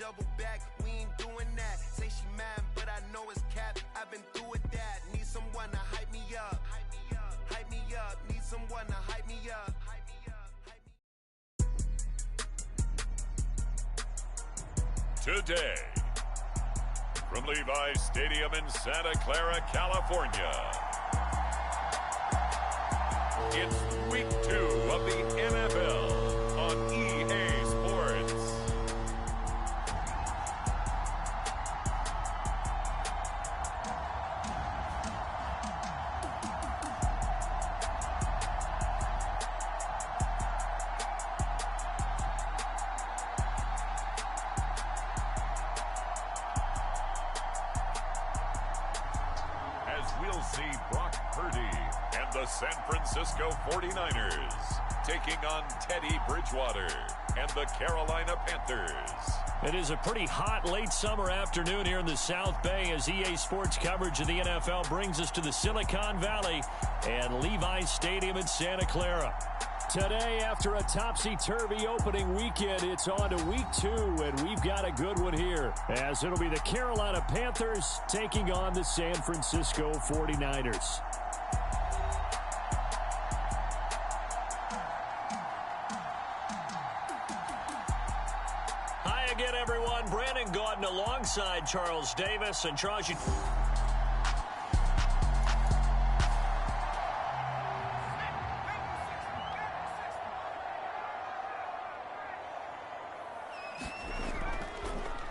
double back, we ain't doing that. Say she mad, but I know it's cap. I've been through with that. Need someone to hype me up. Hype me up. Need someone to hype me up. Today, from Levi's Stadium in Santa Clara, California, it's week 2 of the NFL on EA Sports. We'll see Brock Purdy and the San Francisco 49ers taking on Teddy Bridgewater and the Carolina Panthers. It is a pretty hot late summer afternoon here in the South Bay as EA Sports coverage of the NFL brings us to the Silicon Valley and Levi's Stadium in Santa Clara. Today, after a topsy-turvy opening weekend, it's on to week 2, and we've got a good one here, as it'll be the Carolina Panthers taking on the San Francisco 49ers. Hi again, everyone. Brandon Gaudin alongside Charles Davis. And Charles,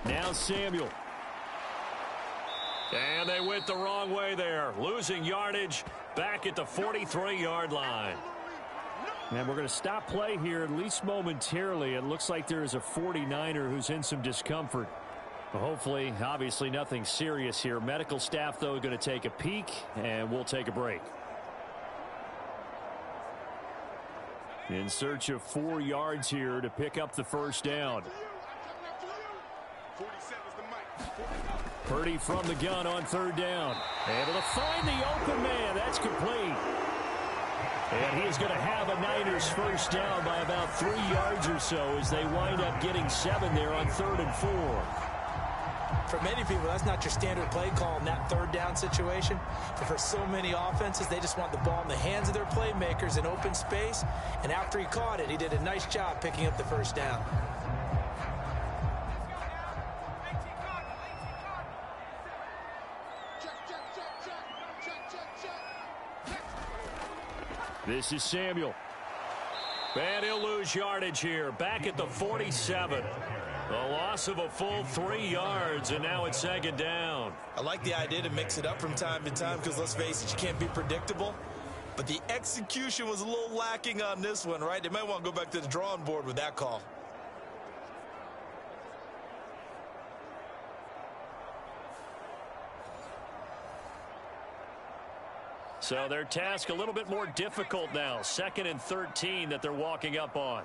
now Samuel. And they went the wrong way there. Losing yardage back at the 43-yard line. And we're going to stop play here, at least momentarily. It looks like there is a 49er who's in some discomfort. Hopefully, obviously nothing serious here. Medical staff, though, going to take a peek, and we'll take a break. In search of 4 yards here to pick up the first down. Purdy from the gun on 3rd down. Able to find the open man. That's complete. And he is going to have a Niners first down by about 3 yards or so as they wind up getting 7 there on 3rd and 4. For many people, that's not your standard play call in that 3rd down situation. But for so many offenses, they just want the ball in the hands of their playmakers in open space. And after he caught it, he did a nice job picking up the first down. This is Samuel. And he'll lose yardage here. Back at the 47. A loss of a full 3 yards, and now it's 2nd down. I like the idea to mix it up from time to time because, let's face it, you can't be predictable. But the execution was a little lacking on this one, right? They might want to go back to the drawing board with that call. So their task a little bit more difficult now. 2nd and 13 that they're walking up on.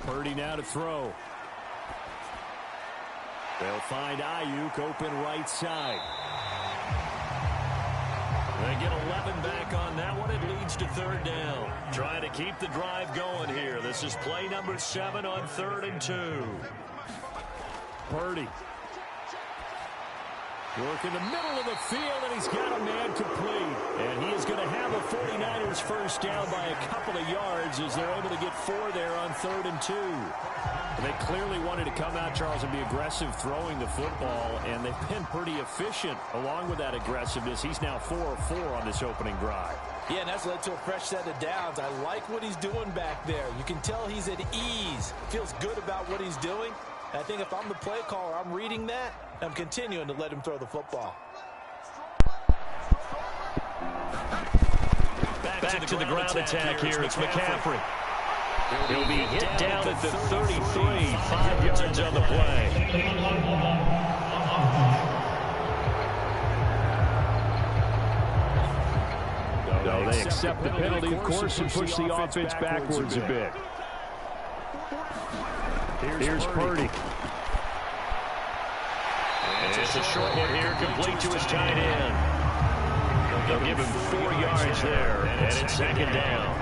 Purdy now to throw. They'll find Ayuk open right side. They get 11 back on that one. It leads to 3rd down. Trying to keep the drive going here. This is play number 7 on 3rd and 2. Purdy. Work in the middle of the field, and he's got a man complete. And he is going to have a 49ers first down by a couple of yards as they're able to get 4 there on 3rd and 2. They clearly wanted to come out, Charles, and be aggressive throwing the football, and they've been pretty efficient along with that aggressiveness. He's now 4 of 4 on this opening drive. Yeah, and that's led to a fresh set of downs. I like what he's doing back there. You can tell he's at ease. Feels good about what he's doing. I think if I'm the play caller, I'm reading that. I'm continuing to let him throw the football. Back to the ground attack here. It's McCaffrey. He'll be hit down at the 33. 5 yards on the play. No, they accept the penalty, of course, and push the offense backwards a bit. Here's Purdy. And it's a short one here, complete to his tight end. They'll give him 4 yards there, and it's 2nd down.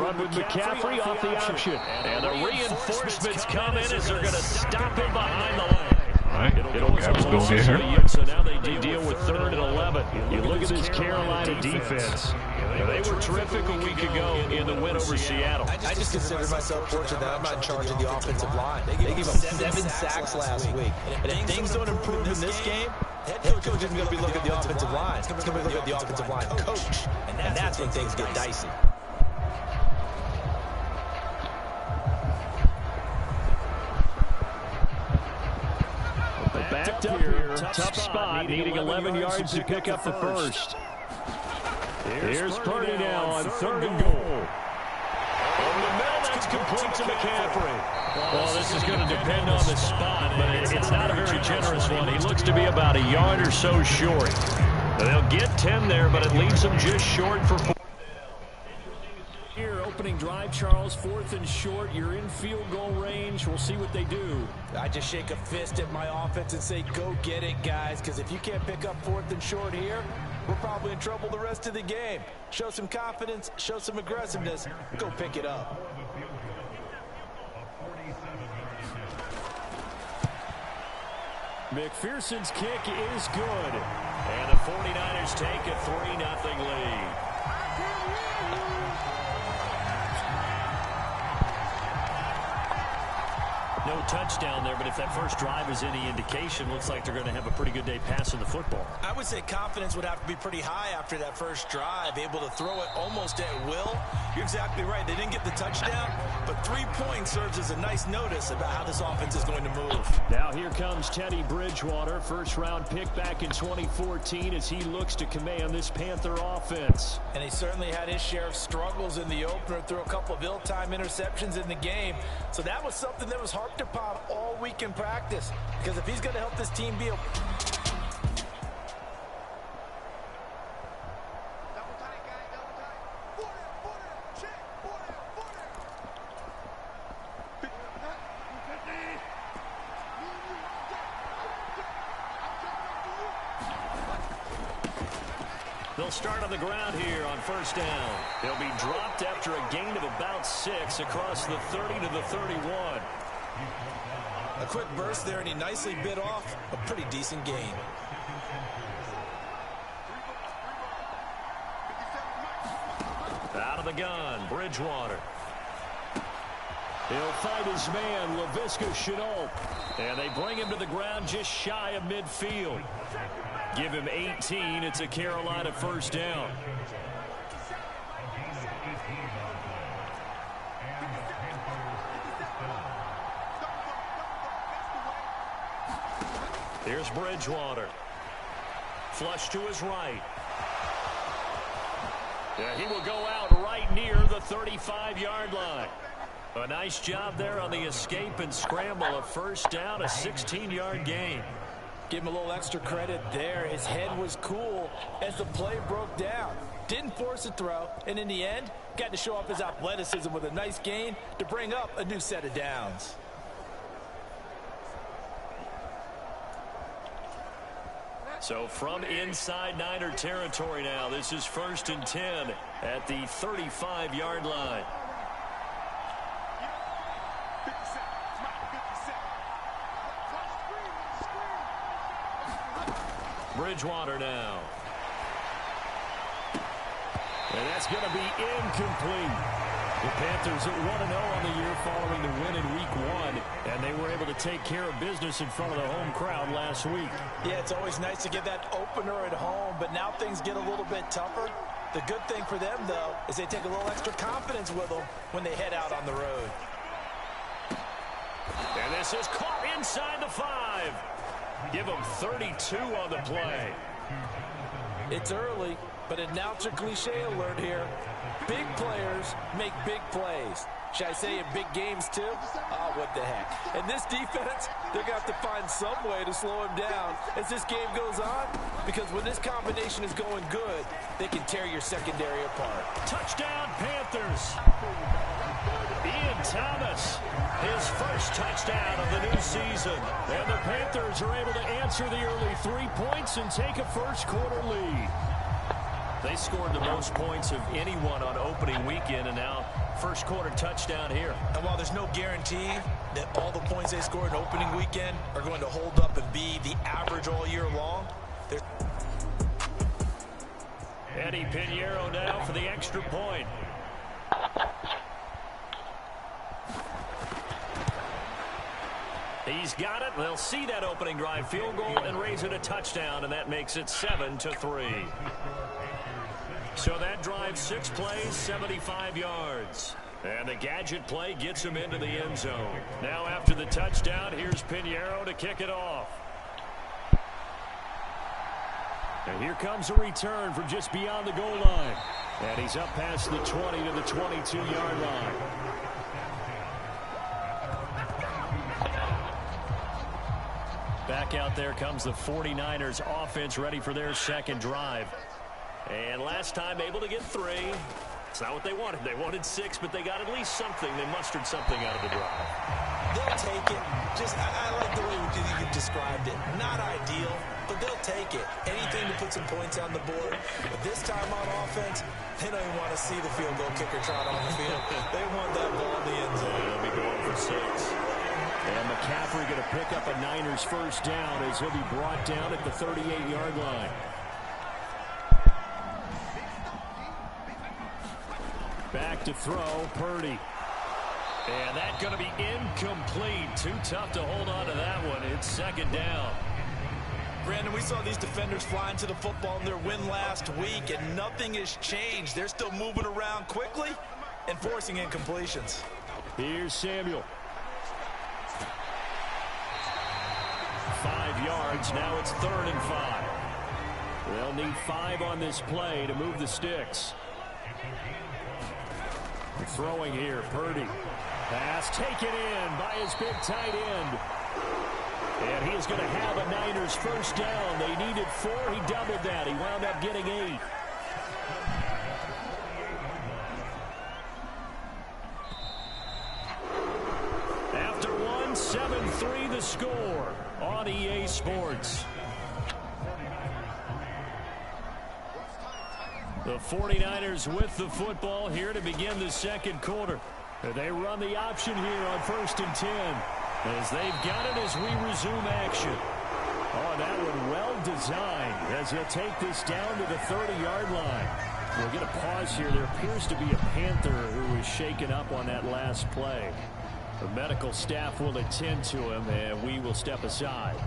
run with McCaffrey off the option. And the reinforcements come in as they're going to stop him behind the line. All right, Cap's going to get here. So now they deal with 3rd and 11. You look at this Carolina defense. They were terrific a week ago in the win over Seattle. I just consider myself fortunate that I'm not in charge of the offensive line. They gave up 7 sacks last week. And if things don't improve in this game, head coach isn't going to be looking at the offensive line. He's going to be looking at the offensive line coach. And that's when things get dicey. Backed up here, tough spot, needing 11 yards to pick up the first. Here's Purdy now on 3rd and goal. Over the middle, that's complete to McCaffrey. Well, this is going to depend on the spot, but it's not a very generous one. He looks to be about a yard or so short. They'll get 10 there, but it leaves them just short for 4. Here, opening drive, Charles, 4th and short. You're in field goal range. We'll see what they do. I just shake a fist at my offense and say, go get it, guys, because if you can't pick up 4th and short here, we're probably in trouble the rest of the game. Show some confidence, show some aggressiveness, go pick it up. McPherson's kick is good. And the 49ers take a 3-0 lead. No touchdown there, but if that first drive is any indication, looks like they're going to have a pretty good day passing the football. I would say confidence would have to be pretty high after that first drive, able to throw it almost at will. You're exactly right. They didn't get the touchdown, but 3 points serves as a nice notice about how this offense is going to move. Now here comes Teddy Bridgewater, first-round pick back in 2014 as he looks to command this Panther offense. And he certainly had his share of struggles in the opener, threw a couple of ill-timed interceptions in the game. So that was something that was harped upon all week in practice, because if he's going to help this team be a... They'll start on the ground here on first down. They'll be dropped after a gain of about 6 across the 30 to the 31. A quick burst there, and he nicely bit off a pretty decent gain. Out of the gun, Bridgewater. He'll fight his man, Laviska Shenault. And they bring him to the ground just shy of midfield. Give him 18. It's a Carolina first down. Here's Bridgewater. Flush to his right. Yeah, he will go out right near the 35-yard line. A nice job there on the escape and scramble. A first down, a 16-yard gain. Give him a little extra credit there. His head was cool as the play broke down. Didn't force a throw, and in the end, got to show off his athleticism with a nice gain to bring up a new set of downs. So from inside Niner territory now, this is 1st and 10 at the 35-yard line. Bridgewater now. And that's going to be incomplete. The Panthers at 1-0 on the year following the win in Week 1, and they were able to take care of business in front of the home crowd last week. Yeah, it's always nice to get that opener at home, but now things get a little bit tougher. The good thing for them, though, is they take a little extra confidence with them when they head out on the road. And this is caught inside the 5. Give them 32 on the play. It's early, but announcer cliche alert here. Big players make big plays. Should I say in big games too? Oh, what the heck. And this defense, they're going to have to find some way to slow him down as this game goes on, because when this combination is going good, they can tear your secondary apart. Touchdown, Panthers. Ian Thomas, his first touchdown of the new season. And the Panthers are able to answer the early 3 points and take a first-quarter lead. They scored the most points of anyone on opening weekend, and now first quarter touchdown here. And while there's no guarantee that all the points they scored in opening weekend are going to hold up and be the average all year long, Eddie Pinheiro now for the extra point. He's got it. They'll see that opening drive field goal and raise it a touchdown, and that makes it 7-3. So that drive, 6 plays, 75 yards. And the gadget play gets him into the end zone. Now after the touchdown, here's Pinheiro to kick it off. And here comes a return from just beyond the goal line. And he's up past the 20 to the 22-yard line. Back out there comes the 49ers offense, ready for their second drive. And last time able to get 3. It's not what they wanted. They wanted 6, but they got at least something. They mustered something out of the drive. They'll take it. I like the way you described it. Not ideal, but they'll take it. Anything to put some points on the board. But this time on offense, they don't even want to see the field goal kicker trot on the field. They want that ball in the end zone. They'll be going for 6. And McCaffrey going to pick up a Niners first down as he'll be brought down at the 38-yard line. Back to throw, Purdy. And that's going to be incomplete. Too tough to hold on to that one. It's second down. Brandon, we saw these defenders flying to the football in their win last week, and nothing has changed. They're still moving around quickly and forcing incompletions. Here's Samuel. 5 yards. Now it's 3rd and 5. They'll need 5 on this play to move the sticks. Throwing here, Purdy. Pass taken in by his big tight end. And he is going to have a Niners first down. They needed 4. He doubled that. He wound up getting 8. After 1, 7-3 the score on EA Sports. The 49ers with the football here to begin the second quarter. They run the option here on 1st and 10 as they've got it as we resume action. Oh, that one well designed as he'll take this down to the 30-yard line. We'll get a pause here. There appears to be a Panther who is shaken up on that last play. The medical staff will attend to him, and we will step aside.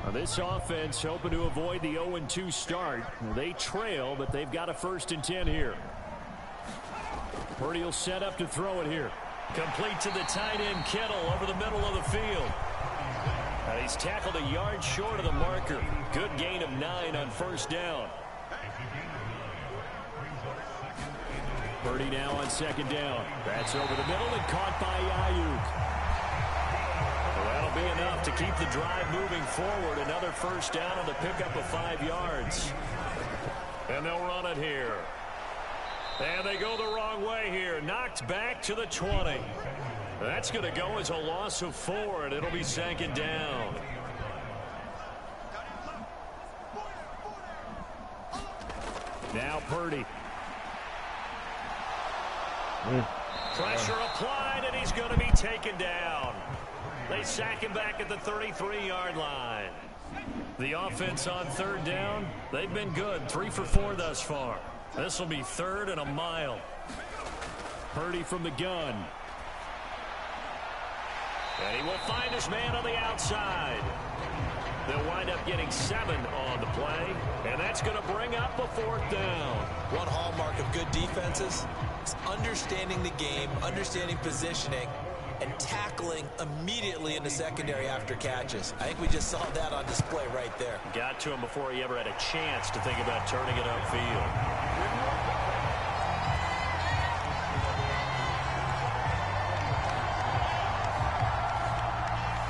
Now this offense hoping to avoid the 0-2 start. They trail, but they've got a 1st and 10 here. Purdy will set up to throw it here. Complete to the tight end, Kittle, over the middle of the field. He's tackled a yard short of the marker. Good gain of 9 on 1st down. Purdy now on 2nd down. That's over the middle and caught by Ayuk. Well, that'll be enough to keep the drive moving forward. Another 1st down on the pickup of 5 yards. And they'll run it here. And they go the wrong way here. Knocked back to the 20. That's going to go as a loss of 4, and it'll be 2nd down. Now Purdy. Pressure applied, and he's going to be taken down. They sack him back at the 33-yard line. The offense on 3rd down, they've been good. 3 for 4 thus far. This will be 3rd and a mile. Purdy from the gun. And he will find his man on the outside. They'll wind up getting 7 on the play, and that's going to bring up a 4th down. One hallmark of good defenses is understanding the game, understanding positioning, and tackling immediately in the secondary after catches. I think we just saw that on display right there. Got to him before he ever had a chance to think about turning it upfield.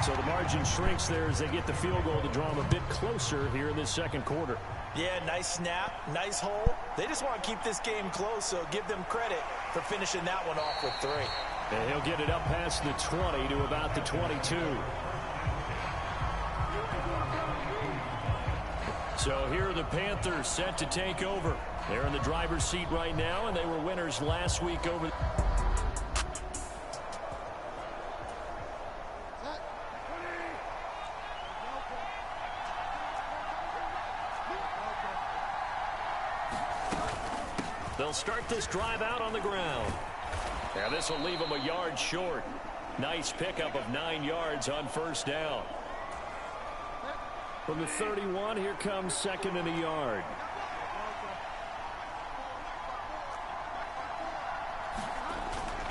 So the margin shrinks there as they get the field goal to draw them a bit closer here in this second quarter. Yeah, nice snap, nice hole. They just want to keep this game close, so give them credit for finishing that one off with 3. And he'll get it up past the 20 to about the 22. So here are the Panthers set to take over. They're in the driver's seat right now, and they were winners last week over. They'll start this drive out on the ground. Now this will leave them a yard short. Nice pickup of 9 yards on first down. From the 31, here comes second and a yard.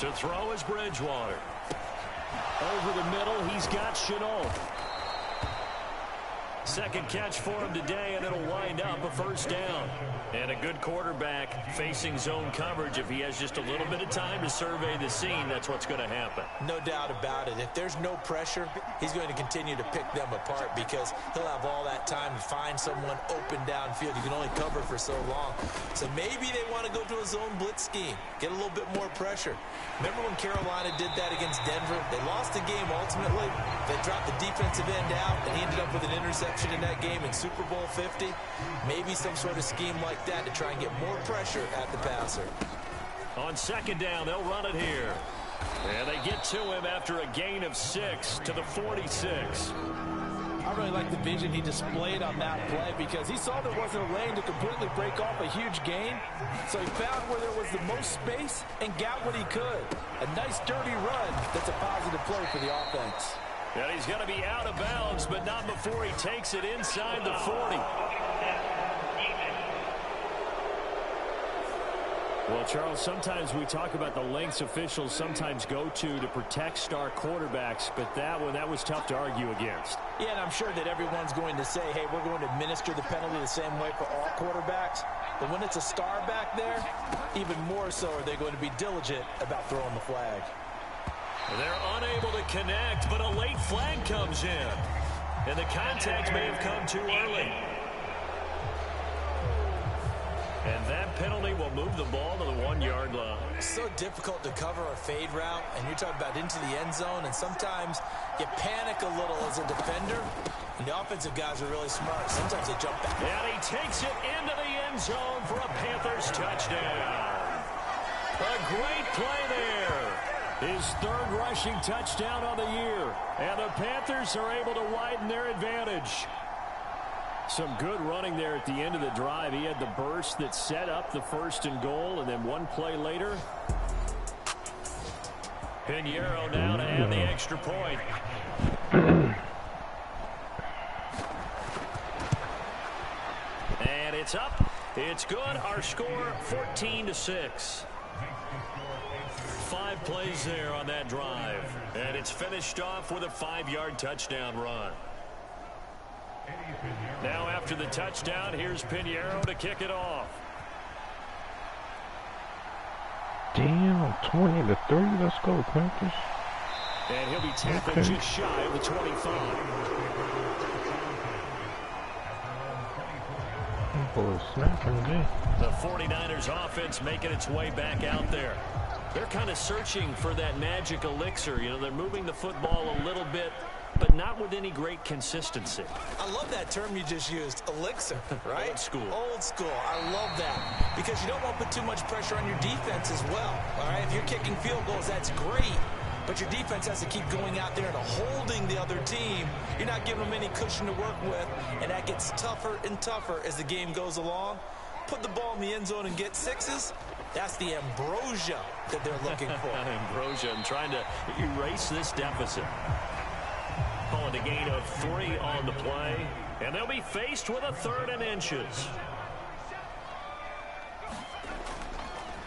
To throw is Bridgewater. Over the middle, he's got Chenault. Second catch for him today, and it'll wind up a first down. And a good quarterback facing zone coverage. If he has just a little bit of time to survey the scene, that's what's going to happen. No doubt about it. If there's no pressure, he's going to continue to pick them apart because he'll have all that time to find someone open downfield. You can only cover for so long. So maybe they want to go to a zone blitz scheme, get a little bit more pressure. Remember when Carolina did that against Denver? They lost the game ultimately. They dropped the defensive end out, and he ended up with an interception in that game in Super Bowl 50. Maybe some sort of scheme like that to try and get more pressure at the passer. On second down, they'll run it here. And they get to him after a gain of 6 to the 46. I really like the vision he displayed on that play because he saw there wasn't a lane to completely break off a huge gain. So he found where there was the most space and got what he could. A nice dirty run that's a positive play for the offense. And he's going to be out of bounds, but not before he takes it inside the 40. Well, Charles, sometimes we talk about the lengths officials sometimes go to protect star quarterbacks, but that one, that was tough to argue against. Yeah, and I'm sure that everyone's going to say, hey, we're going to administer the penalty the same way for all quarterbacks. But when it's a star back there, even more so are they going to be diligent about throwing the flag. They're unable to connect, but a late flag comes in. And the contact may have come too early. And that penalty will move the ball to the 1-yard line. It's so difficult to cover a fade route, and you're talking about into the end zone, and sometimes you panic a little as a defender, and the offensive guys are really smart. Sometimes they jump back. And he takes it into the end zone for a Panthers touchdown. A great play there. His third rushing touchdown on the year. And the Panthers are able to widen their advantage. Some good running there at the end of the drive. He had the burst that set up the 1st and goal, and then one play later, Pinheiro now to add the extra point. And it's up. It's good. Our score 14-6. 5 plays there on that drive. And it's finished off with a 5-yard touchdown run. Now after the touchdown, here's Pinheiro to kick it off. Damn, 20-3. Let's go, Panthers. And he'll be tackled just shy of the 25. Boy, snapping today. The 49ers offense making its way back out there. They're kind of searching for that magic elixir. You know, they're moving the football a little bit, but not with any great consistency. I love that term you just used, elixir, right? Old school. Old school. I love that because you don't want to put too much pressure on your defense as well, all right? If you're kicking field goals, that's great, but your defense has to keep going out there and holding the other team. You're not giving them any cushion to work with, and that gets tougher and tougher as the game goes along. Put the ball in the end zone and get 6s. That's the ambrosia that they're looking for. Ambrosia and trying to erase this deficit. Calling a gain of 3 on the play. And they'll be faced with a 3rd and inches.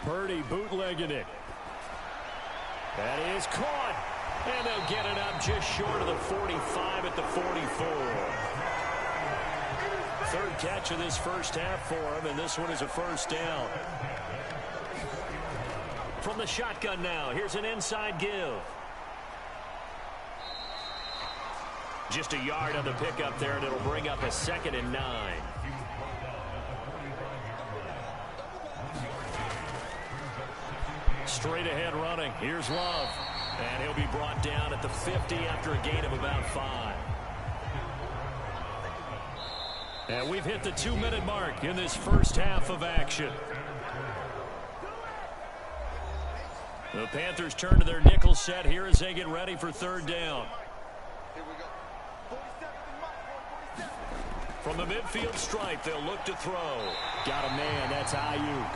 Purdy bootlegging it. That is caught. And they'll get it up just short of the 45 at the 44. 3rd catch of this first half for him, and this one is a first down. From the shotgun now, here's an inside give. Just a yard on the pickup there, and it'll bring up a 2nd and 9. Straight ahead running. Here's Love. And he'll be brought down at the 50 after a gain of about 5. And we've hit the 2-minute mark in this first half of action. The Panthers turn to their nickel set here as they get ready for third down. From the midfield stripe, they'll look to throw. Got a man, that's Ayuk.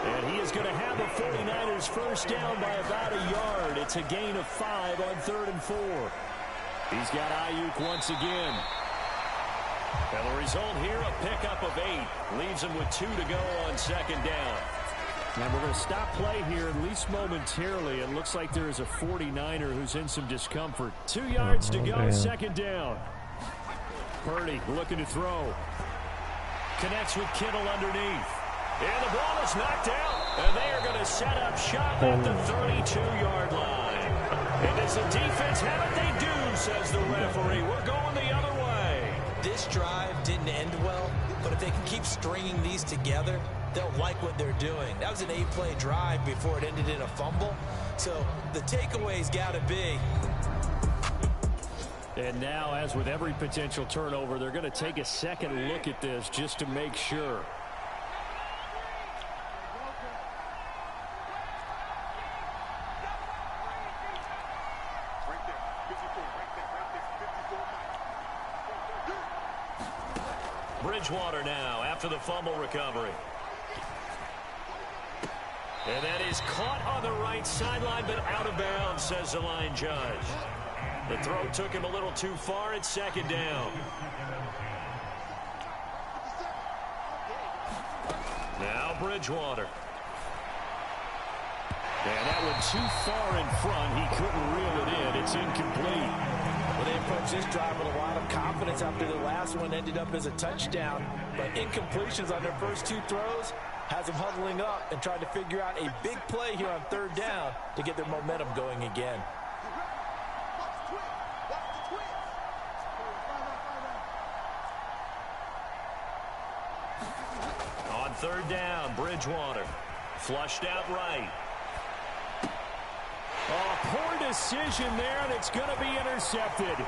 And he is going to have a 49ers first down by about a yard. It's a gain of 5 on 3rd and 4. He's got Ayuk once again. And the result here, a pickup of 8. Leaves him with 2 to go on second down. And we're going to stop play here, at least momentarily. It looks like there is a 49er who's in some discomfort. 2 yards to go, second down. Purdy looking to throw. Connects with Kittle underneath. And the ball is knocked out. And they are going to set up shop at the 32-yard line. And does the defense have it? They do, says the referee. We're going the other way. This drive didn't end well, but if they can keep stringing these together, they'll like what they're doing. That was an 8-play drive before it ended in a fumble. So the takeaway's got to be. And now, as with every potential turnover, they're going to take a second look at this just to make sure. Bridgewater now after the fumble recovery. And that is caught on the right sideline, but out of bounds, says the line judge. The throw took him a little too far at second down. Now Bridgewater. And that one too far in front. He couldn't reel it in. It's incomplete. Well, they approached this drive with a lot of confidence after the last one ended up as a touchdown. But incompletions on their first 2 throws has them huddling up and trying to figure out a big play here on third down to get their momentum going again. On third down, Bridgewater. Flushed out right. Oh, poor decision there, and it's going to be intercepted.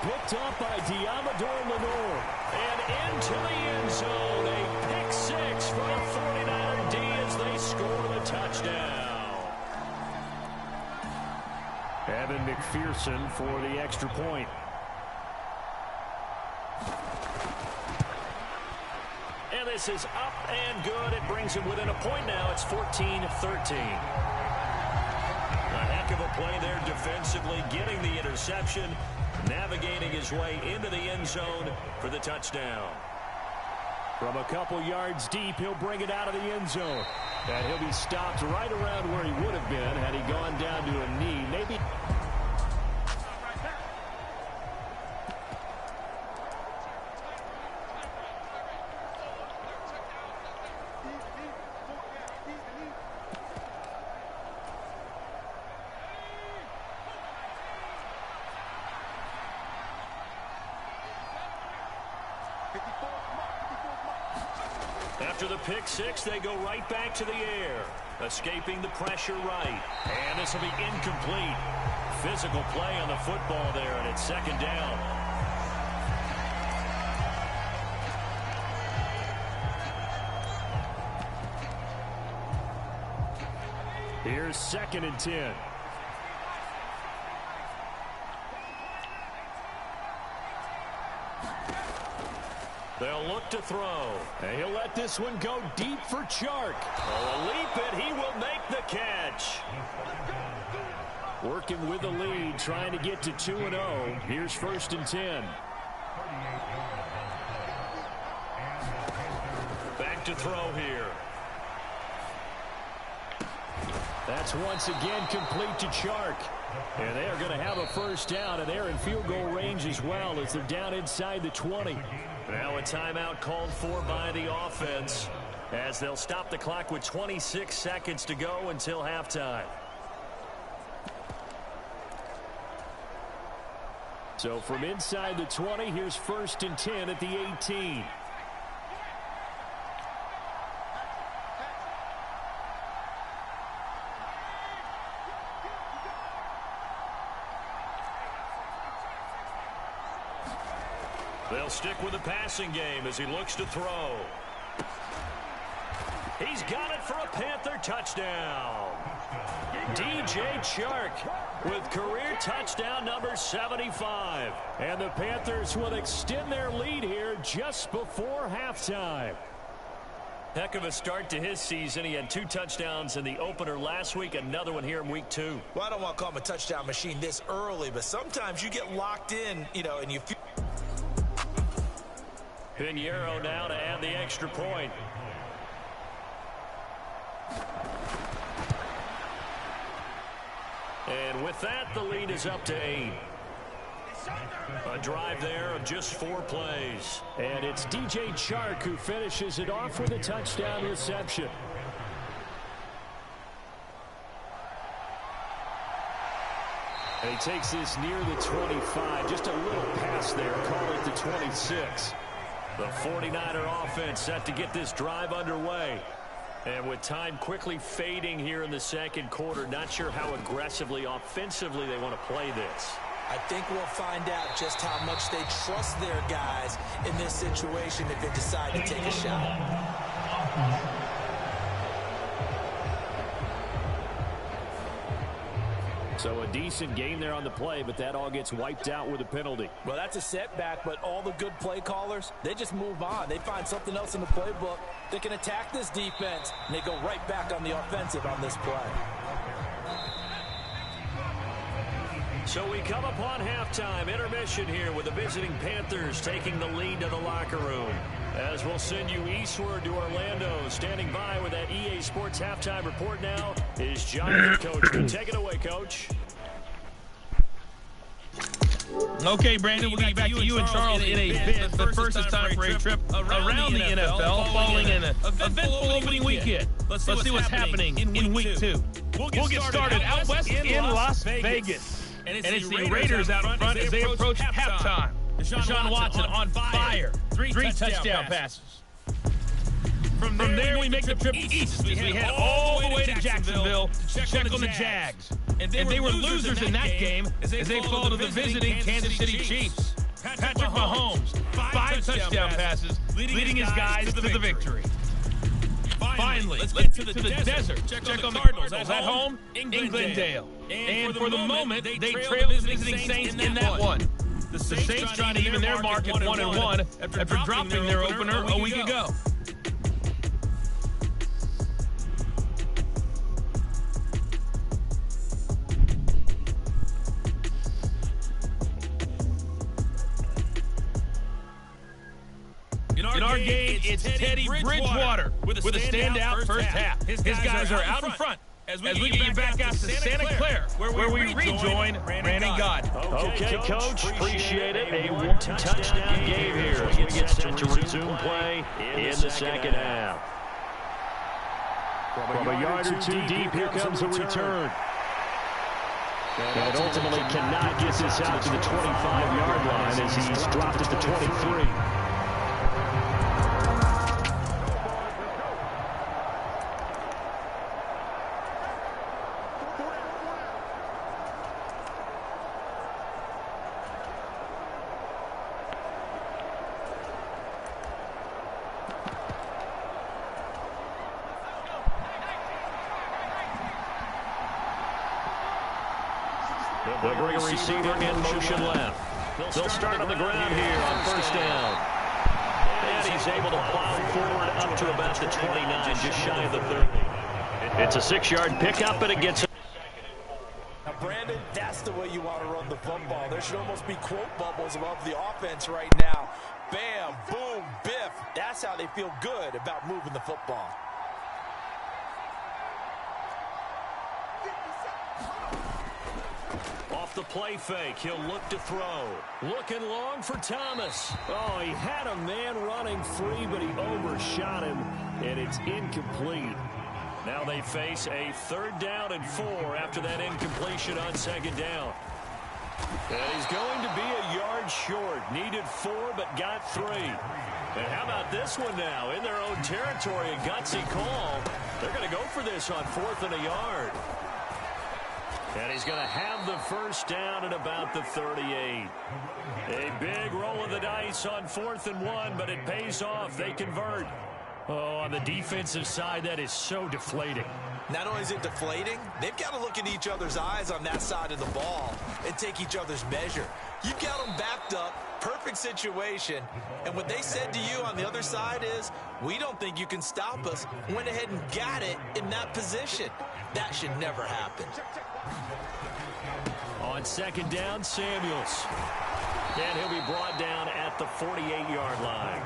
Picked up by Diamador Lenore. And into the end zone. A pick 6 for the 49er D as they score the touchdown. Evan McPherson for the extra point. And this is up and good. It brings him within a point now. It's 14-13. A heck of a play there defensively, getting the interception, navigating his way into the end zone for the touchdown. From a couple yards deep, he'll bring it out of the end zone. And he'll be stopped right around where he would have been had he gone down to a knee. Maybe. After the pick 6, they go right back to the air. Escaping the pressure right. And this will be incomplete. Physical play on the football there, and it's second down. Here's 2nd and 10. They'll look to throw. And he'll let this one go deep for Chark. Oh, a leap, and he will make the catch. Working with the lead, trying to get to 2-0. Here's 1st and 10. Back to throw here. That's once again complete to Chark. And they are going to have a first down, and they're in field goal range as well as they're down inside the 20. Now a timeout called for by the offense as they'll stop the clock with 26 seconds to go until halftime. So from inside the 20, here's 1st and 10 at the 18. They'll stick with the passing game as he looks to throw. He's got it for a Panther touchdown. DJ Chark with career touchdown number 75. And the Panthers will extend their lead here just before halftime. Heck of a start to his season. He had 2 touchdowns in the opener last week, another one here in week 2. Well, I don't want to call him a touchdown machine this early, but sometimes you get locked in, and you feel... Pinheiro now to add the extra point. And with that, the lead is up to 8. A drive there of just 4 plays. And it's DJ Chark who finishes it off with a touchdown reception. And he takes this near the 25. Just a little pass there. Call it the 26. The 49er offense set to get this drive underway. And with time quickly fading here in the second quarter, not sure how aggressively, offensively they want to play this. I think we'll find out just how much they trust their guys in this situation if they decide to take a shot. So a decent gain there on the play, but that all gets wiped out with a penalty. Well, that's a setback, but all the good play callers, they just move on. They find something else in the playbook. They can attack this defense, and they go right back on the offensive on this play. So we come upon halftime, intermission here with the visiting Panthers taking the lead to the locker room. As we'll send you eastward to Orlando. Standing by with that EA Sports halftime report now is Jonathan Coachman. Take it away, Coach. Okay, Brandon, we'll get back to you and Charles in a bit, but first it's time for a trip around the NFL following an eventful opening weekend. Let's see what's happening in Week 2. We'll get started out west in Las Vegas. And it's the Raiders out in front as they approach halftime. Deshaun Watson on fire. 3 touchdown passes. From there, we make the trip east as we head all the way to Jacksonville to check on the Jags. And they were losers in that game as they fall to the visiting Kansas City Chiefs. Patrick Mahomes, 5 touchdown passes, leading his guys to the victory. Finally, let's get to the desert. Check on the Cardinals at home in Glendale. And for the moment, they trail the visiting Saints in that one. The Saints trying to even their mark at 1-1 after dropping their opener a week ago. In our game, it's Teddy Bridgewater with a standout first half. His guys are out in front as we get you back out to Santa Clara, where we rejoin Brandon God. Okay, Coach. Appreciate it. A 1-touchdown game here as we get set to resume play in the second half. From a yard or 2 deep, here comes a return. And ultimately cannot get this out to the 25-yard line as he's dropped at the 23. They'll bring a receiver in motion left. They'll start on the ground here on first down. And he's able to plow forward up to about the 29, just shy of the 30. It's a 6-yard pickup, and it gets... Now, Brandon, that's the way you want to run the football. There should almost be quote bubbles above the offense right now. Bam, boom, biff. That's how they feel good about moving the football. Off the play fake, he'll look to throw. Looking long for Thomas. Oh, he had a man running free, but he overshot him, and it's incomplete. Now they face a 3rd down and 4 after that incompletion on 2nd down. And he's going to be a yard short. Needed 4, but got 3. And how about this one now? In their own territory, a gutsy call. They're going to go for this on 4th and a yard. And he's going to have the first down at about the 38. A big roll of the dice on 4th and 1, but it pays off. They convert. Oh, on the defensive side, that is so deflating. Not only is it deflating, they've got to look in each other's eyes on that side of the ball and take each other's measure. You've got them backed up, perfect situation, and what they said to you on the other side is, we don't think you can stop us. Went ahead and got it in that position. That should never happen. On 2nd down, Samuels. And he'll be brought down at the 48-yard line.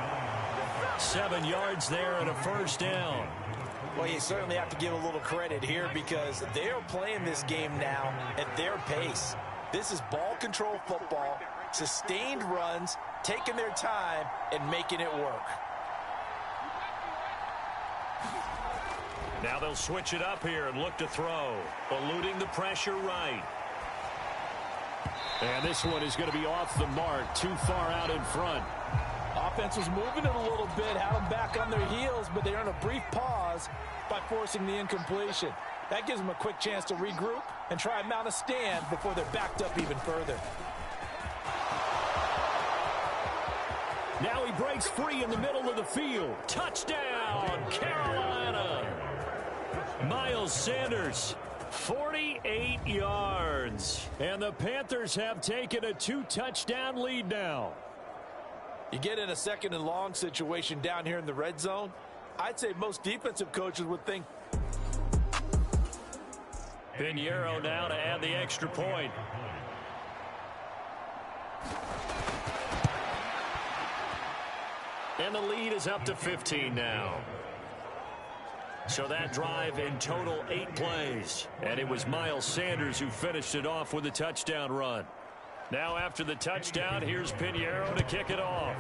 7 yards there and a first down. Well, you certainly have to give a little credit here because they are playing this game now at their pace. This is ball control football, sustained runs, taking their time, and making it work. Now they'll switch it up here and look to throw. Eluding the pressure right. And this one is going to be off the mark, too far out in front. Offense was moving it a little bit, had them back on their heels, but they earned a brief pause by forcing the incompletion. That gives them a quick chance to regroup and try and mount a stand before they're backed up even further. Now he breaks free in the middle of the field. Touchdown, Carolina. Miles Sanders, 48 yards. And the Panthers have taken a 2-touchdown lead now. You get in a 2nd and long situation down here in the red zone, I'd say most defensive coaches would think. Pinheiro now to add the extra point. And the lead is up to 15 now. So that drive in total 8 plays. And it was Miles Sanders who finished it off with a touchdown run. Now after the touchdown, here's Pinheiro to kick it off.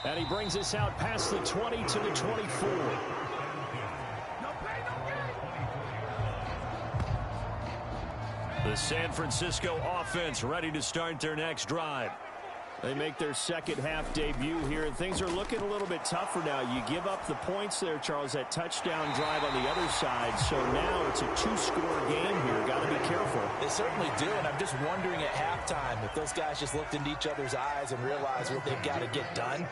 And he brings us out past the 20 to the 24. The San Francisco offense ready to start their next drive. They make their second half debut here, and things are looking a little bit tougher now. You give up the points there, Charles, that touchdown drive on the other side. So now it's a 2-score game here. Got to be careful. They certainly do, and I'm just wondering at halftime if those guys just looked into each other's eyes and realized what they've got to get done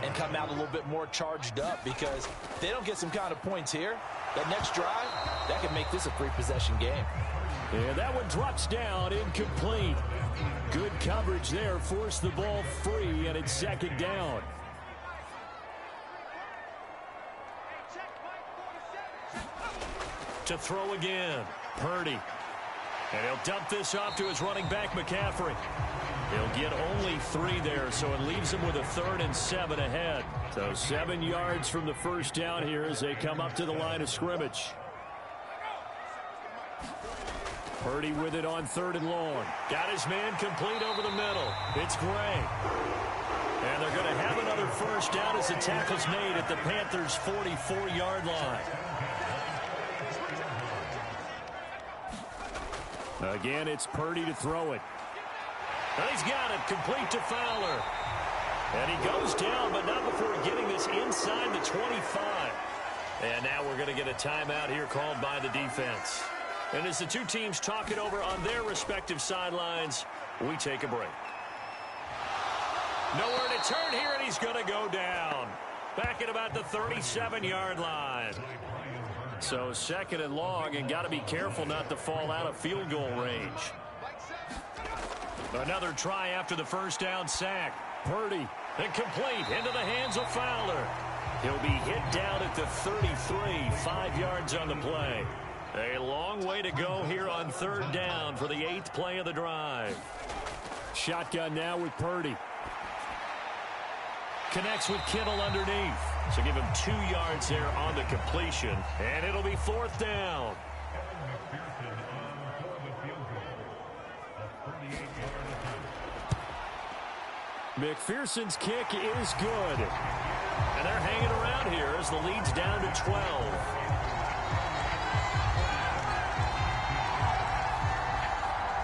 and come out a little bit more charged up, because if they don't get some kind of points here, that next drive, that could make this a 3-possession game. And that one drops down, incomplete. Good coverage there, forced the ball free, and it's 2nd down. To throw again, Purdy. And he'll dump this off to his running back, McCaffrey. He'll get only 3 there, so it leaves him with a 3rd and 7 ahead. So 7 yards from the first down here as they come up to the line of scrimmage. Purdy with it on 3rd and long. Got his man complete over the middle. It's Gray. And they're going to have another first down as the tackle's made at the Panthers' 44-yard line. Again, it's Purdy to throw it. And he's got it, complete to Fowler. And he goes down, but not before getting this inside the 25. And now we're going to get a timeout here called by the defense. And as the two teams talk it over on their respective sidelines, we take a break. Nowhere to turn here, and he's going to go down. Back at about the 37-yard line. So 2nd and long, and got to be careful not to fall out of field goal range. Another try after the first down sack. Purdy, incomplete, into the hands of Fowler. He'll be hit down at the 33, 5 yards on the play. A long way to go here on 3rd down for the 8th play of the drive. Shotgun now with Purdy. Connects with Kittle underneath. So give him 2 yards there on the completion. And it'll be 4th down. McPherson's kick is good. And they're hanging around here as the lead's down to 12.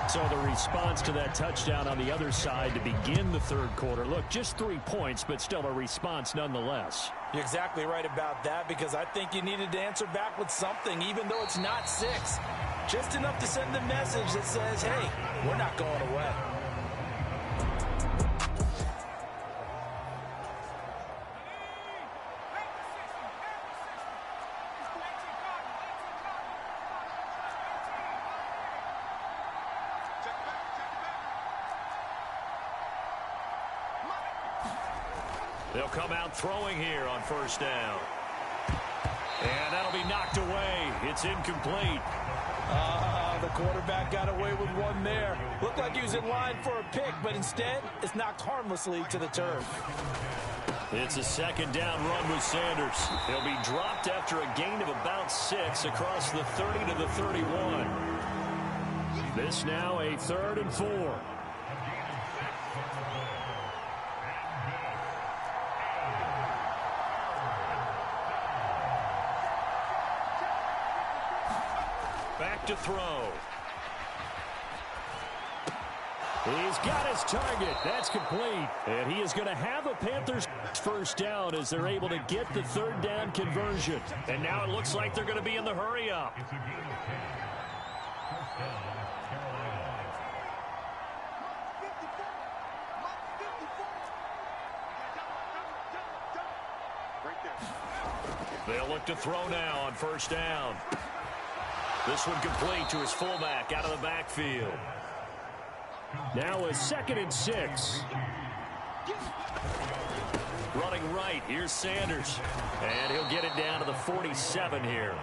So the response to that touchdown on the other side to begin the 3rd quarter. Look, just 3 points, but still a response nonetheless. You're exactly right about that, because I think you needed to answer back with something, even though it's not 6. Just enough to send the message that says, hey, we're not going away. They'll come out throwing here on first down. And that'll be knocked away. It's incomplete. The quarterback got away with one there. Looked like he was in line for a pick, but instead, it's knocked harmlessly to the turf. It's a second down run with Sanders. He'll be dropped after a gain of about 6 across the 30 to the 31. This now a 3rd and 4. Back to throw. He's got his target. That's complete. And he is going to have a Panthers first down as they're able to get the 3rd down conversion. And now it looks like they're going to be in the hurry up. They'll look to throw now on first down. This one complete to his fullback out of the backfield. Now a 2nd and 6. Running right, here's Sanders. And he'll get it down to the 47 here.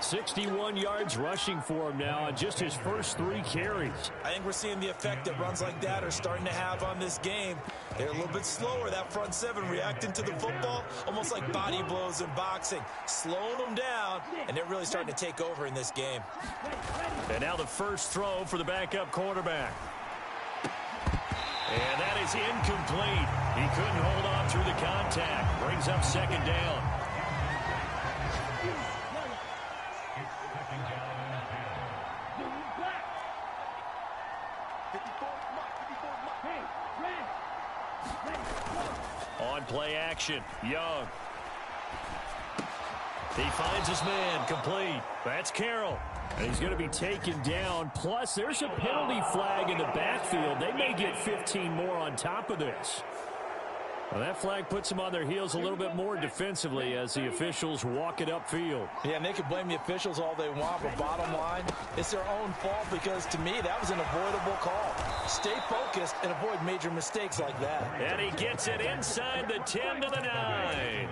61 yards rushing for him now on just his first 3 carries. I think we're seeing the effect that runs like that are starting to have on this game. They're a little bit slower, that front 7, reacting to the football, almost like body blows in boxing, slowing them down, and they're really starting to take over in this game. And now the first throw for the backup quarterback. And that is incomplete. He couldn't hold on through the contact. Brings up 2nd down. On play action, Young. He finds his man, complete. That's Carroll. And he's going to be taken down. Plus, there's a penalty flag in the backfield. They may get 15 more on top of this. Well, that flag puts them on their heels a little bit more defensively as the officials walk it upfield. Yeah, and they can blame the officials all they want, but bottom line, it's their own fault because, to me, that was an avoidable call. Stay focused and avoid major mistakes like that. And he gets it inside the 10 to the 9.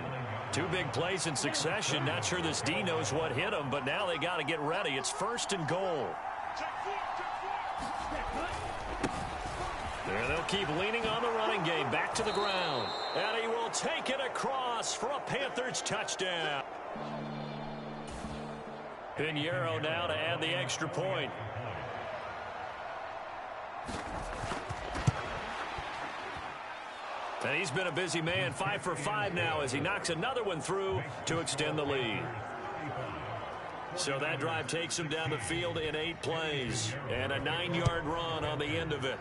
2 big plays in succession. Not sure this D knows what hit him, but now they got to get ready. It's 1st and goal. And they'll keep leaning on the running game. Back to the ground. And he will take it across for a Panthers touchdown. Pinheiro now to add the extra point. And he's been a busy man. 5 for 5 now as he knocks another one through to extend the lead. So that drive takes him down the field in 8 plays. And a 9-yard run on the end of it.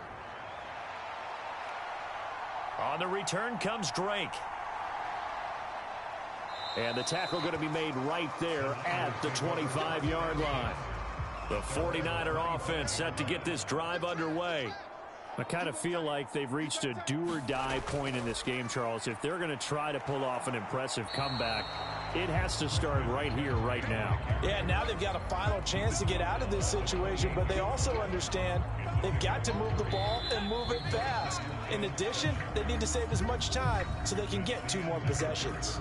On the return comes Drake. And the tackle going to be made right there at the 25-yard line. The 49er offense set to get this drive underway. I kind of feel like they've reached a do-or-die point in this game, Charles. If they're going to try to pull off an impressive comeback, it has to start right here, right now. Yeah, now they've got a final chance to get out of this situation, but they also understand they've got to move the ball and move it fast. In addition, they need to save as much time so they can get 2 more possessions.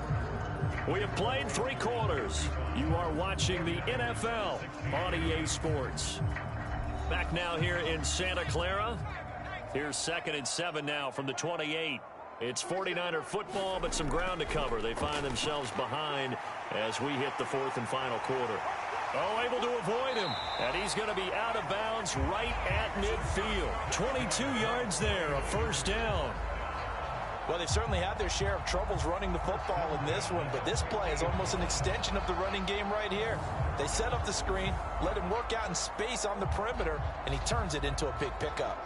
We have played 3 quarters. You are watching the NFL on EA Sports. Back now here in Santa Clara. Here's 2nd and 7 now from the 28. It's 49er football, but some ground to cover. They find themselves behind as we hit the 4th and final quarter. Oh, able to avoid him. And he's going to be out of bounds right at midfield. 22 yards there, a 1st down. Well, they've certainly had their share of troubles running the football in this one, but this play is almost an extension of the running game right here. They set up the screen, let him work out in space on the perimeter, and he turns it into a big pickup.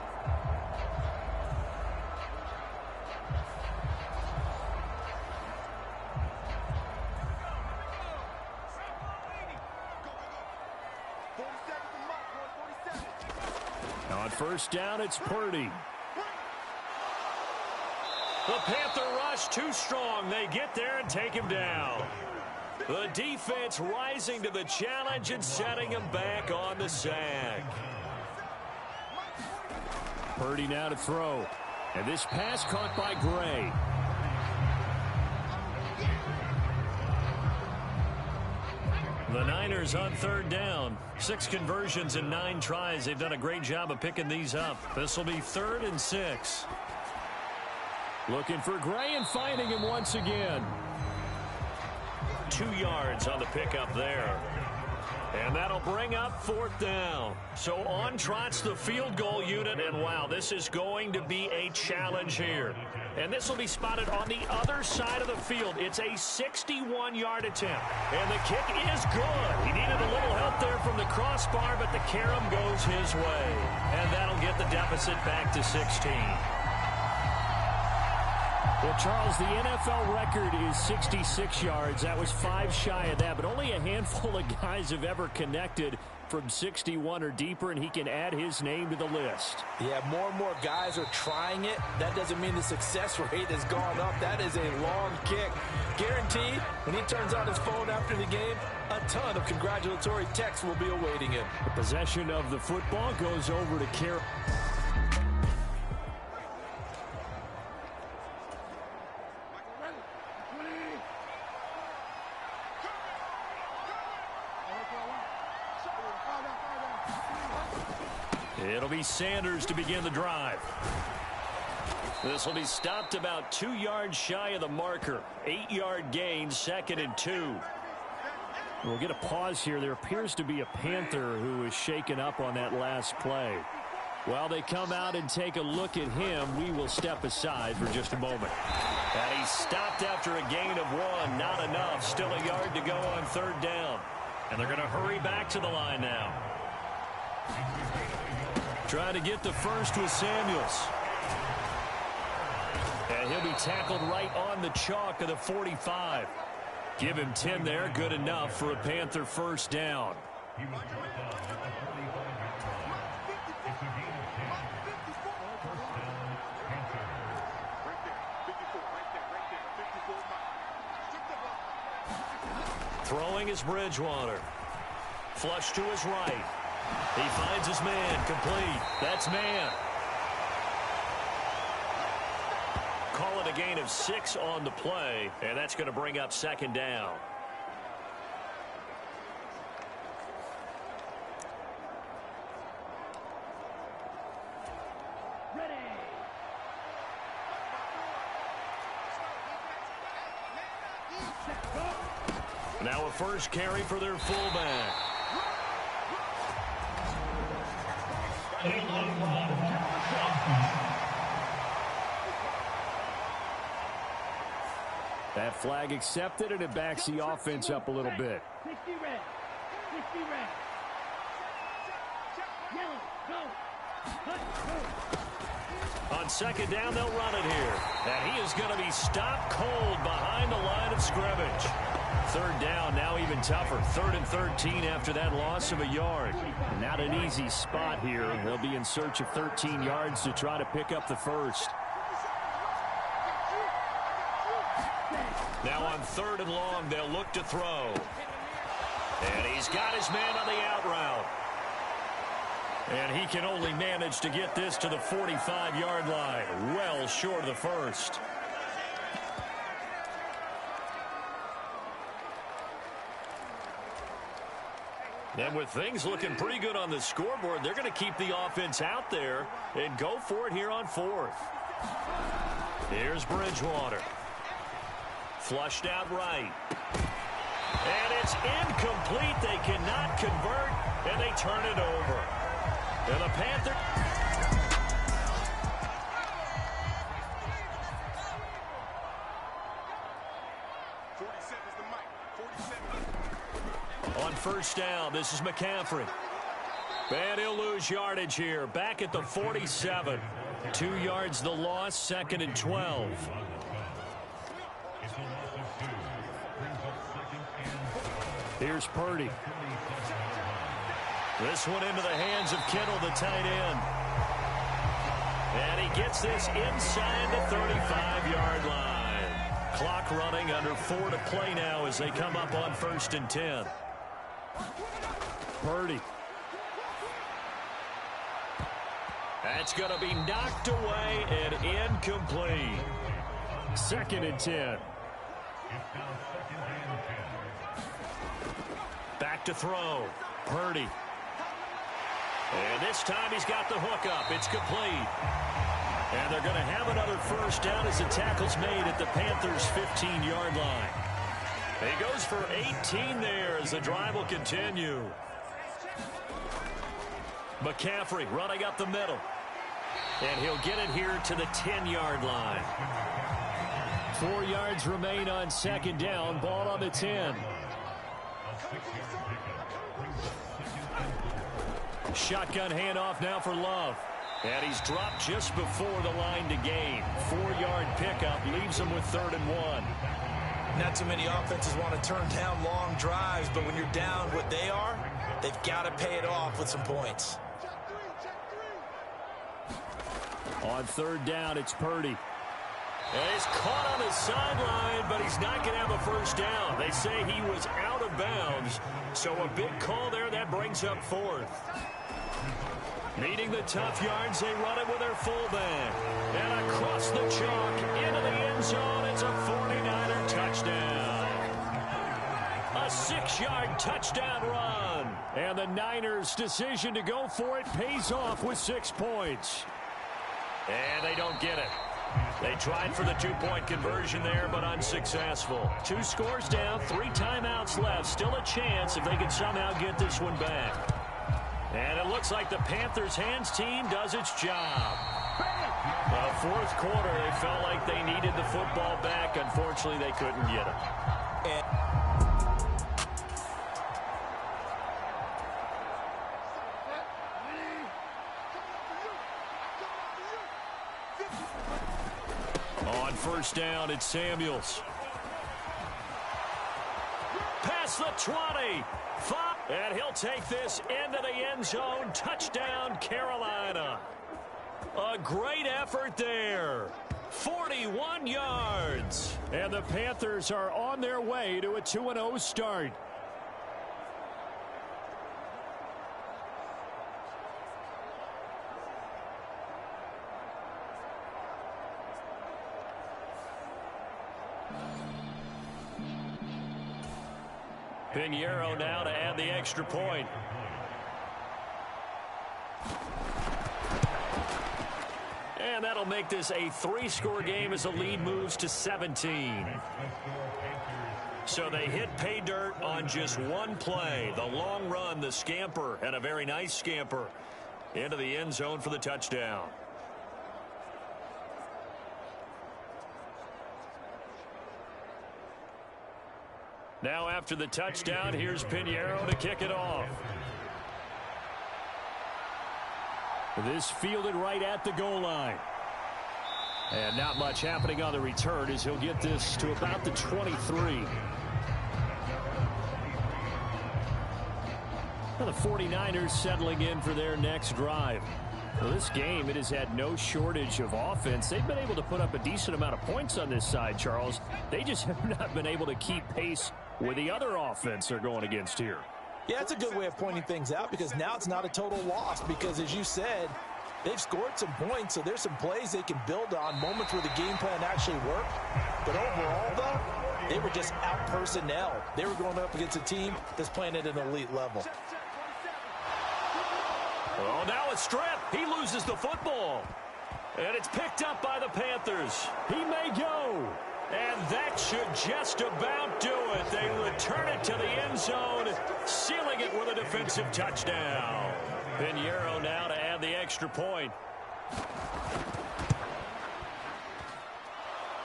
On first down, it's Purdy. The Panther rush too strong. They get there and take him down. The defense rising to the challenge and setting him back on the sack. Purdy now to throw. And this pass caught by Gray. The Niners on third down. 6 conversions in 9 tries. They've done a great job of picking these up. This will be 3rd and 6. Looking for Gray and finding him once again. 2 yards on the pickup there. And that'll bring up 4th down. So on trots the field goal unit. And wow, this is going to be a challenge here. And this will be spotted on the other side of the field. It's a 61-yard attempt. And the kick is good. He needed a little help there from the crossbar, but the carom goes his way. And that'll get the deficit back to 16. Well, Charles, the NFL record is 66 yards. That was 5 shy of that, but only a handful of guys have ever connected from 61 or deeper, and he can add his name to the list. Yeah, more and more guys are trying it. That doesn't mean the success rate has gone up. That is a long kick. Guaranteed, when he turns on his phone after the game, a ton of congratulatory texts will be awaiting him. The possession of the football goes over to Carroll. It'll be Sanders to begin the drive. This will be stopped about 2 yards shy of the marker. 8-yard gain, 2nd and 2. We'll get a pause here. There appears to be a Panther who is shaken up on that last play. While they come out and take a look at him, we will step aside for just a moment. And he's stopped after a gain of 1. Not enough. Still a yard to go on 3rd down. And they're going to hurry back to the line now. Trying to get the first with Samuels. And he'll be tackled right on the chalk of the 45. Give him 10 there. Good enough for a Panther first down. Throwing is Bridgewater. Flush to his right. He finds his man. Complete. That's man. Call it a gain of 6 on the play, and that's going to bring up 2nd down. Now a first carry for their fullback. That flag accepted, and it backs the offense up a little bit. 60 red. 60 red. Yellow, go. On 2nd down, they'll run it here. And he is going to be stopped cold behind the line of scrimmage. 3rd down, now even tougher. 3rd and 13 after that loss of a yard. Not an easy spot here. They'll be in search of 13 yards to try to pick up the first. Now on 3rd and long, they'll look to throw. And he's got his man on the out route. And he can only manage to get this to the 45-yard line. Well short of the first. And with things looking pretty good on the scoreboard, they're going to keep the offense out there and go for it here on 4th. Here's Bridgewater. Flushed out right. And it's incomplete. They cannot convert, and they turn it over. And the Panther... On first down, this is McCaffrey. And he'll lose yardage here. Back at the 47. 2 yards the loss, 2nd and 12. Here's Purdy. This one into the hands of Kittle, the tight end. And he gets this inside the 35-yard line. Clock running, under 4 to play now as they come up on 1st and 10. Purdy. That's going to be knocked away and incomplete. 2nd and 10. Back to throw. Purdy. And this time he's got the hook up. It's complete. And they're going to have another first down as the tackle's made at the Panthers' 15-yard line. He goes for 18 there as the drive will continue. McCaffrey running up the middle. And he'll get it here to the 10-yard line. 4 yards remain on 2nd down. Ball on the 10. Shotgun handoff now for Love. And he's dropped just before the line to gain. 4-yard pickup leaves him with 3rd and 1. Not too many offenses want to turn down long drives, but when you're down what they are, they've got to pay it off with some points. On 3rd down, it's Purdy. And he's caught on the sideline, but he's not going to have a first down. They say he was out of bounds, so a big call there that brings up 4th. Needing the tough yards, they run it with their fullback. And across the chalk, into the end zone, it's a 49er touchdown. A 6-yard touchdown run. And the Niners' decision to go for it pays off with 6 points. And they don't get it. They tried for the 2-point conversion there, but unsuccessful. 2 scores down, 3 timeouts left. Still a chance if they can somehow get this one back. And it looks like the Panthers' hands team does its job. The 4th quarter, they felt like they needed the football back. Unfortunately, they couldn't get it. On 1st down, it's Samuels. Past the 20. 5. And he'll take this into the end zone. Touchdown, Carolina. A great effort there. 41 yards. And the Panthers are on their way to a 2-0 start. Pinheiro now to add the extra point. And that'll make this a 3-score game as the lead moves to 17. So they hit pay dirt on just one play. The long run, the scamper, and a very nice scamper into the end zone for the touchdown. Now after the touchdown, here's Pinheiro to kick it off. This fielded right at the goal line. And not much happening on the return as he'll get this to about the 23. Well, the 49ers settling in for their next drive. Well, this game, it has had no shortage of offense. They've been able to put up a decent amount of points on this side, Charles. They just have not been able to keep pace with the other offense they're going against here. Yeah, that's a good way of pointing things out because now it's not a total loss because, as you said, they've scored some points, so there's some plays they can build on, moments where the game plan actually worked. But overall, though, they were just out-personnel. They were going up against a team that's playing at an elite level. Oh, now a strip. He loses the football. And it's picked up by the Panthers. He may go. And that should just about do it. They return it to the end zone, sealing it with a defensive touchdown. Pinheiro now to add the extra point.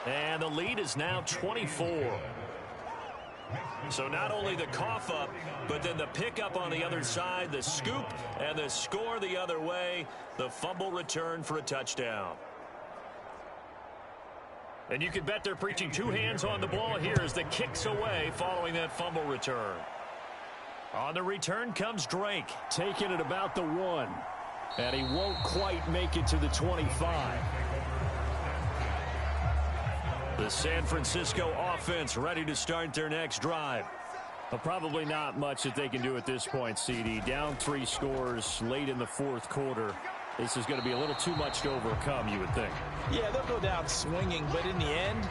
And the lead is now 24. So not only the cough up, but then the pickup on the other side, the scoop, and the score the other way. The fumble return for a touchdown. And you can bet they're preaching 2 hands on the ball here as the kick's away following that fumble return. On the return comes Drake, taking it about the 1. And he won't quite make it to the 25. The San Francisco offense ready to start their next drive. But probably not much that they can do at this point, CD. Down 3 scores late in the fourth quarter. This is going to be a little too much to overcome, you would think. Yeah, they'll go down swinging, but in the end,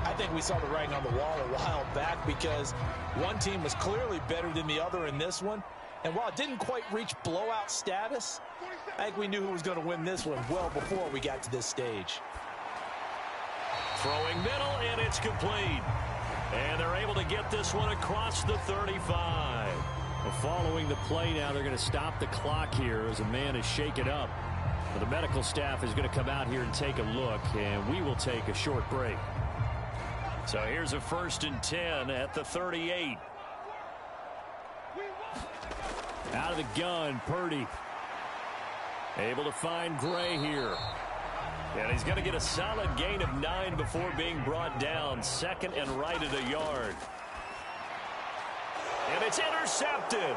I think we saw the writing on the wall a while back because one team was clearly better than the other in this one. And while it didn't quite reach blowout status, I think we knew who was going to win this one well before we got to this stage. Throwing middle, and it's complete. And they're able to get this one across the 35. Well, following the play now, they're going to stop the clock here as a man is shaken up. Well, the medical staff is going to come out here and take a look, and we will take a short break. So here's a 1st and 10 at the 38. Out of the gun, Purdy. Able to find Gray here. And he's going to get a solid gain of 9 before being brought down. 2nd and right at a yard. And it's intercepted.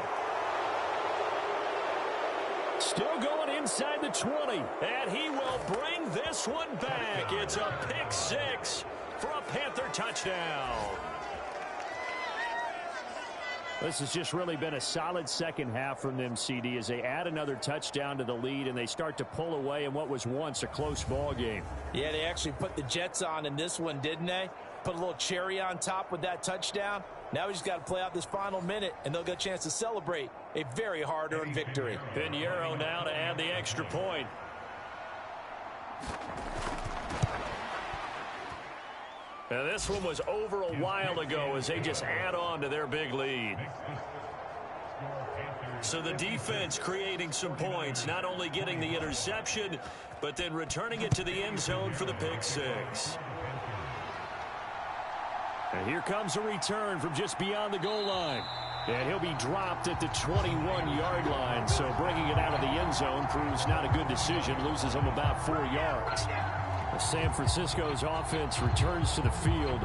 Still going inside the 20. And he will bring this one back. It's a pick 6 for a Panther touchdown. This has just really been a solid second half from them, CD, as they add another touchdown to the lead and they start to pull away in what was once a close ball game. Yeah, they actually put the Jets on in this one, didn't they? Put a little cherry on top with that touchdown. Now we just got to play out this final minute, and they'll get a chance to celebrate a very hard-earned victory. Pinheiro now to add the extra point. Now this one was over a while ago as they just add on to their big lead. So the defense creating some points, not only getting the interception, but then returning it to the end zone for the pick 6. And here comes a return from just beyond the goal line. And he'll be dropped at the 21-yard line. So bringing it out of the end zone proves not a good decision. Loses him about 4 yards. San Francisco's offense returns to the field.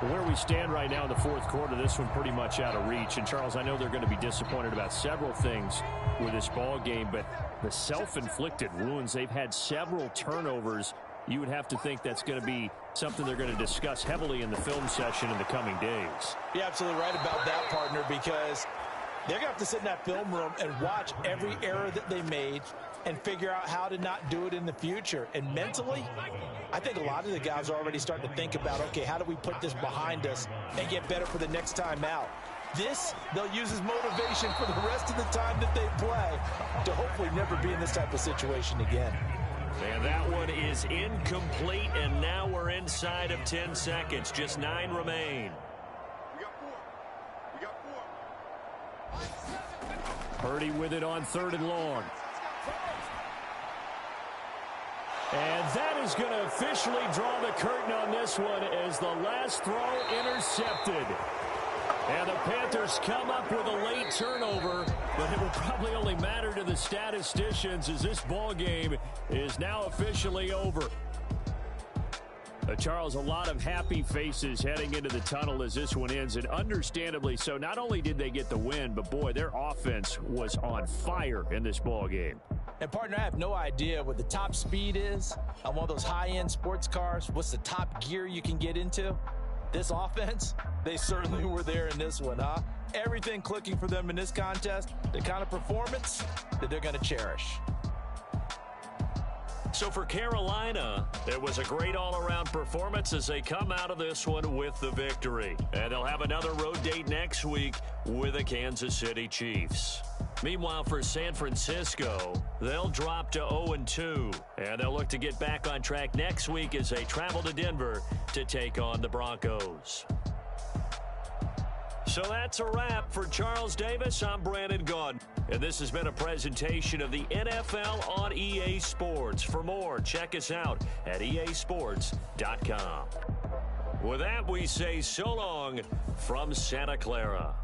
Where we stand right now in the fourth quarter, this one pretty much out of reach. And, Charles, I know they're going to be disappointed about several things with this ball game, but the self-inflicted wounds, they've had several turnovers. You would have to think that's going to be something they're going to discuss heavily in the film session in the coming days. You're absolutely right about that, partner, because they're going to have to sit in that film room and watch every error that they made and figure out how to not do it in the future. And mentally, I think a lot of the guys are already starting to think about, okay, how do we put this behind us and get better for the next time out? This, they'll use as motivation for the rest of the time that they play to hopefully never be in this type of situation again. And that one is incomplete, and now we're inside of 10 seconds. Just 9 remain. We got 4. Purdy with it on 3rd and long. And that is going to officially draw the curtain on this one as the last throw intercepted. And the Panthers come up with a late turnover, but it will probably only matter to the statisticians as this ball game is now officially over. Charles, a lot of happy faces heading into the tunnel as this one ends, and understandably so. Not only did they get the win, but boy, their offense was on fire in this ball game. And, partner, I have no idea what the top speed is on one of those high-end sports cars. What's the top gear you can get into? This offense, they certainly were there in this one, huh? Everything clicking for them in this contest, the kind of performance that they're going to cherish. So for Carolina, it was a great all-around performance as they come out of this one with the victory. And they'll have another road date next week with the Kansas City Chiefs. Meanwhile, for San Francisco, they'll drop to 0-2, and they'll look to get back on track next week as they travel to Denver to take on the Broncos. So that's a wrap. For Charles Davis, I'm Brandon Gaudin, and this has been a presentation of the NFL on EA Sports. For more, check us out at easports.com. With that, we say so long from Santa Clara.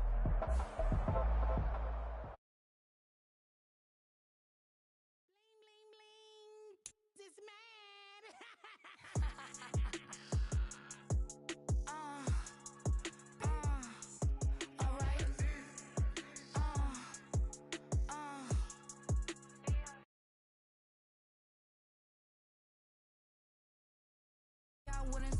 wouldn't